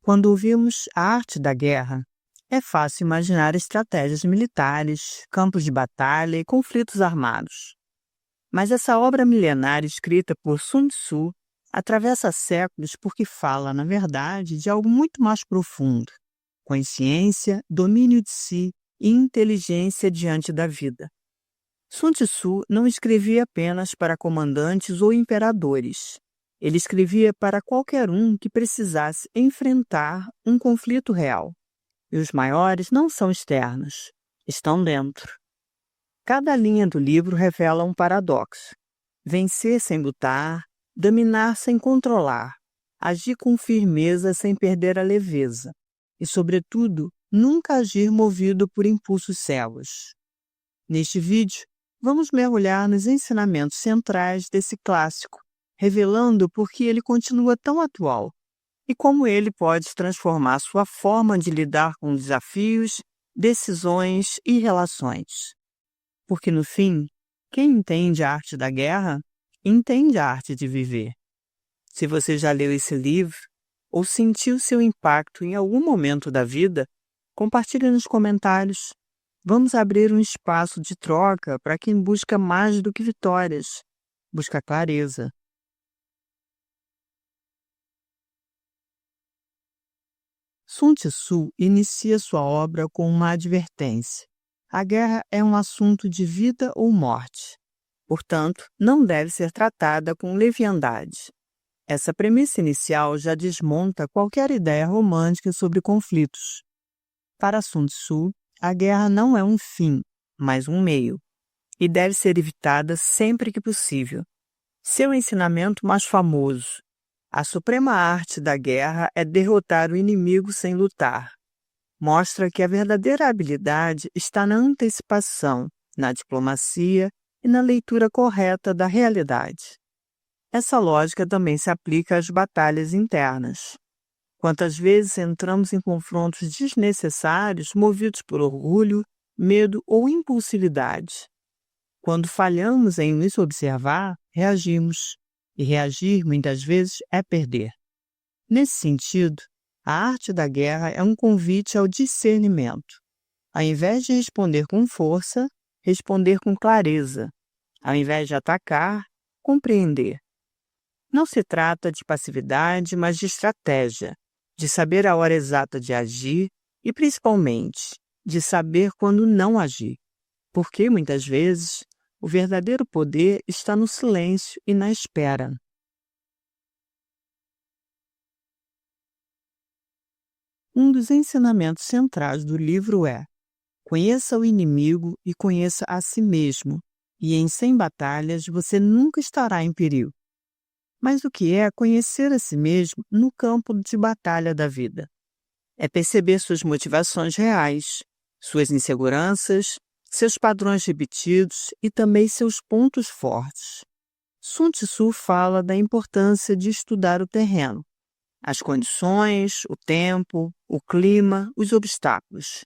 Quando ouvimos a arte da guerra, é fácil imaginar estratégias militares, campos de batalha e conflitos armados. Mas essa obra milenar escrita por Sun Tzu atravessa séculos porque fala, na verdade, de algo muito mais profundo: consciência, domínio de si e inteligência diante da vida. Sun Tzu não escrevia apenas para comandantes ou imperadores. Ele escrevia para qualquer um que precisasse enfrentar um conflito real. E os maiores não são externos, estão dentro. Cada linha do livro revela um paradoxo: vencer sem lutar, dominar sem controlar, agir com firmeza sem perder a leveza e, sobretudo, nunca agir movido por impulsos cegos. Neste vídeo, vamos mergulhar nos ensinamentos centrais desse clássico, revelando por que ele continua tão atual e como ele pode transformar sua forma de lidar com desafios, decisões e relações. Porque, no fim, quem entende a arte da guerra, entende a arte de viver. Se você já leu esse livro ou sentiu seu impacto em algum momento da vida, compartilhe nos comentários. Vamos abrir um espaço de troca para quem busca mais do que vitórias, busca clareza. Sun Tzu inicia sua obra com uma advertência: a guerra é um assunto de vida ou morte. Portanto, não deve ser tratada com leviandade. Essa premissa inicial já desmonta qualquer ideia romântica sobre conflitos. Para Sun Tzu, a guerra não é um fim, mas um meio, e deve ser evitada sempre que possível. Seu ensinamento mais famoso: a suprema arte da guerra é derrotar o inimigo sem lutar, mostra que a verdadeira habilidade está na antecipação, na diplomacia e na leitura correta da realidade. Essa lógica também se aplica às batalhas internas. Quantas vezes entramos em confrontos desnecessários movidos por orgulho, medo ou impulsividade? Quando falhamos em nos observar, reagimos. E reagir, muitas vezes, é perder. Nesse sentido, a arte da guerra é um convite ao discernimento. Ao invés de responder com força, responder com clareza. Ao invés de atacar, compreender. Não se trata de passividade, mas de estratégia, de saber a hora exata de agir e, principalmente, de saber quando não agir. Porque, muitas vezes, o verdadeiro poder está no silêncio e na espera. Um dos ensinamentos centrais do livro é: conheça o inimigo e conheça a si mesmo, e em 100 batalhas você nunca estará em perigo. Mas o que é conhecer a si mesmo no campo de batalha da vida? É perceber suas motivações reais, suas inseguranças, seus padrões repetidos e também seus pontos fortes. Sun Tzu fala da importância de estudar o terreno, as condições, o tempo, o clima, os obstáculos.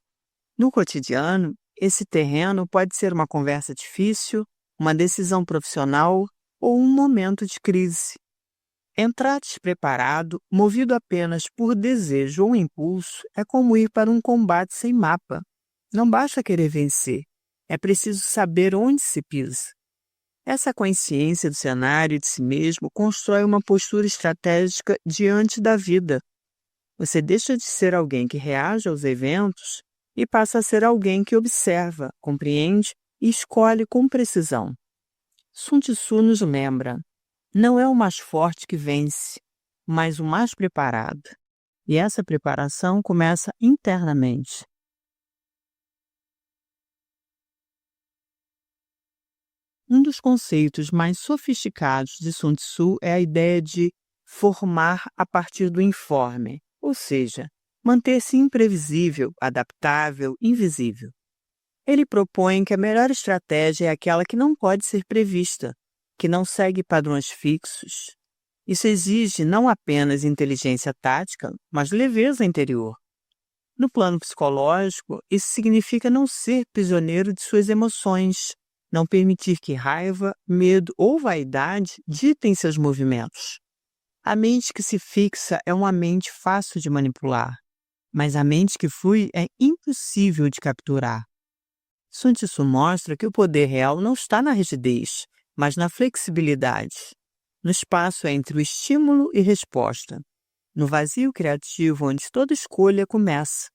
No cotidiano, esse terreno pode ser uma conversa difícil, uma decisão profissional ou um momento de crise. Entrar despreparado, movido apenas por desejo ou impulso, é como ir para um combate sem mapa. Não basta querer vencer, é preciso saber onde se pisa. Essa consciência do cenário e de si mesmo constrói uma postura estratégica diante da vida. Você deixa de ser alguém que reage aos eventos e passa a ser alguém que observa, compreende e escolhe com precisão. Sun Tzu nos lembra: não é o mais forte que vence, mas o mais preparado. E essa preparação começa internamente. Um dos conceitos mais sofisticados de Sun Tzu é a ideia de formar a partir do informe, ou seja, manter-se imprevisível, adaptável, invisível. Ele propõe que a melhor estratégia é aquela que não pode ser prevista, que não segue padrões fixos. Isso exige não apenas inteligência tática, mas leveza interior. No plano psicológico, isso significa não ser prisioneiro de suas emoções, não permitir que raiva, medo ou vaidade ditem seus movimentos. A mente que se fixa é uma mente fácil de manipular, mas a mente que flui é impossível de capturar. Sun Tzu mostra que o poder real não está na rigidez, mas na flexibilidade, no espaço entre o estímulo e resposta, no vazio criativo onde toda escolha começa.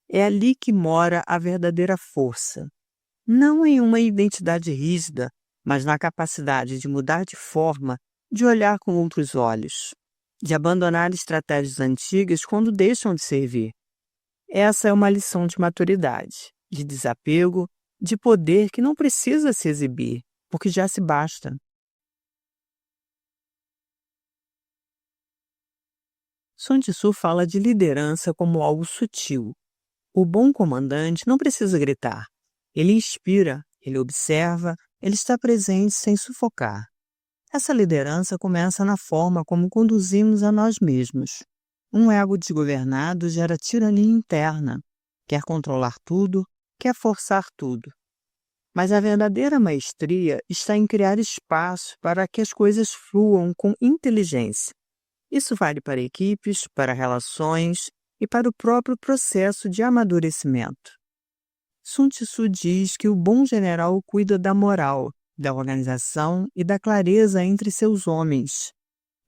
É ali que mora a verdadeira força, não em uma identidade rígida, mas na capacidade de mudar de forma, de olhar com outros olhos, de abandonar estratégias antigas quando deixam de servir. Essa é uma lição de maturidade, de desapego, de poder que não precisa se exibir, porque já se basta. Sun Tzu fala de liderança como algo sutil. O bom comandante não precisa gritar. Ele inspira, ele observa, ele está presente sem sufocar. Essa liderança começa na forma como conduzimos a nós mesmos. Um ego desgovernado gera tirania interna. Quer controlar tudo, quer forçar tudo. Mas a verdadeira maestria está em criar espaço para que as coisas fluam com inteligência. Isso vale para equipes, para relações e para o próprio processo de amadurecimento. Sun Tzu diz que o bom general cuida da moral, da organização e da clareza entre seus homens,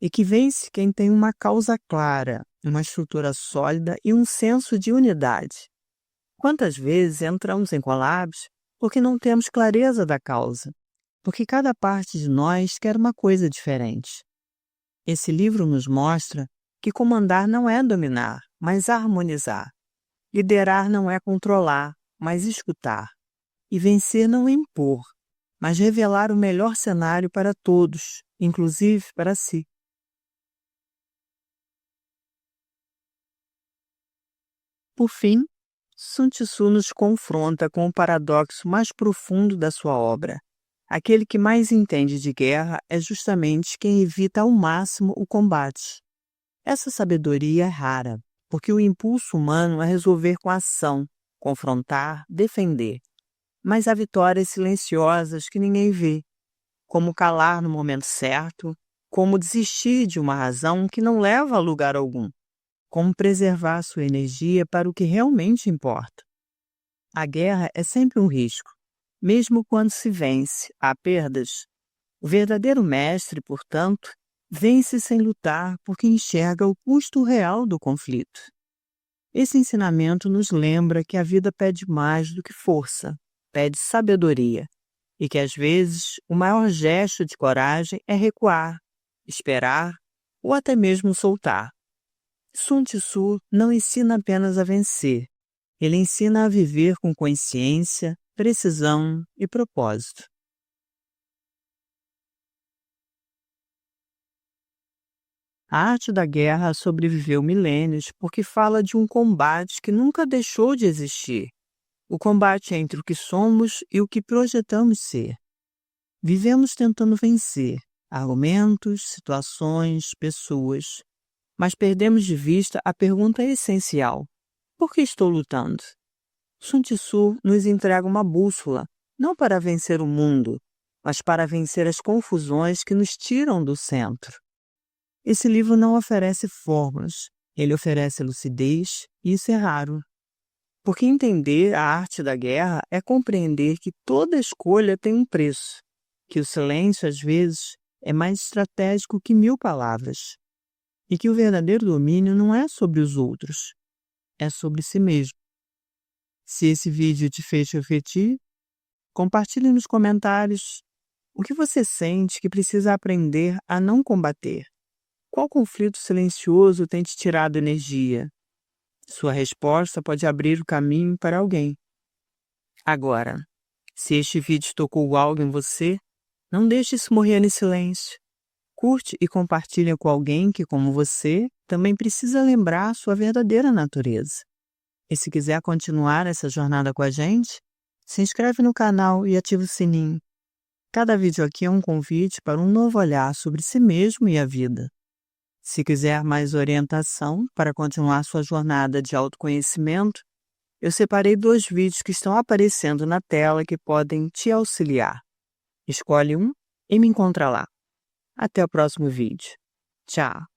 e que vence quem tem uma causa clara, uma estrutura sólida e um senso de unidade. Quantas vezes entramos em colapso porque não temos clareza da causa, porque cada parte de nós quer uma coisa diferente. Esse livro nos mostra que comandar não é dominar, mas harmonizar. Liderar não é controlar, mas escutar. E vencer não é impor, mas revelar o melhor cenário para todos, inclusive para si. Por fim, Sun Tzu nos confronta com o paradoxo mais profundo da sua obra. Aquele que mais entende de guerra é justamente quem evita ao máximo o combate. Essa sabedoria é rara, porque o impulso humano é resolver com ação, confrontar, defender. Mas há vitórias silenciosas que ninguém vê, como calar no momento certo, como desistir de uma razão que não leva a lugar algum, como preservar sua energia para o que realmente importa. A guerra é sempre um risco. Mesmo quando se vence, há perdas. O verdadeiro mestre, portanto, vence sem lutar porque enxerga o custo real do conflito. Esse ensinamento nos lembra que a vida pede mais do que força, pede sabedoria, e que às vezes o maior gesto de coragem é recuar, esperar ou até mesmo soltar. Sun Tzu não ensina apenas a vencer, ele ensina a viver com consciência, precisão e propósito. A arte da guerra sobreviveu milênios porque fala de um combate que nunca deixou de existir. O combate entre o que somos e o que projetamos ser. Vivemos tentando vencer argumentos, situações, pessoas, mas perdemos de vista a pergunta essencial: por que estou lutando? Sun Tzu nos entrega uma bússola, não para vencer o mundo, mas para vencer as confusões que nos tiram do centro. Esse livro não oferece fórmulas, ele oferece lucidez, e isso é raro. Porque entender a arte da guerra é compreender que toda escolha tem um preço, que o silêncio, às vezes, é mais estratégico que 1000 palavras, e que o verdadeiro domínio não é sobre os outros, é sobre si mesmo. Se esse vídeo te fez refletir, compartilhe nos comentários o que você sente que precisa aprender a não combater. Qual conflito silencioso tem te tirado energia? Sua resposta pode abrir o caminho para alguém. Agora, se este vídeo tocou algo em você, não deixe isso morrer em silêncio. Curte e compartilhe com alguém que, como você, também precisa lembrar sua verdadeira natureza. E se quiser continuar essa jornada com a gente, se inscreve no canal e ativa o sininho. Cada vídeo aqui é um convite para um novo olhar sobre si mesmo e a vida. Se quiser mais orientação para continuar sua jornada de autoconhecimento, eu separei 2 vídeos que estão aparecendo na tela que podem te auxiliar. Escolhe um e me encontra lá. Até o próximo vídeo. Tchau!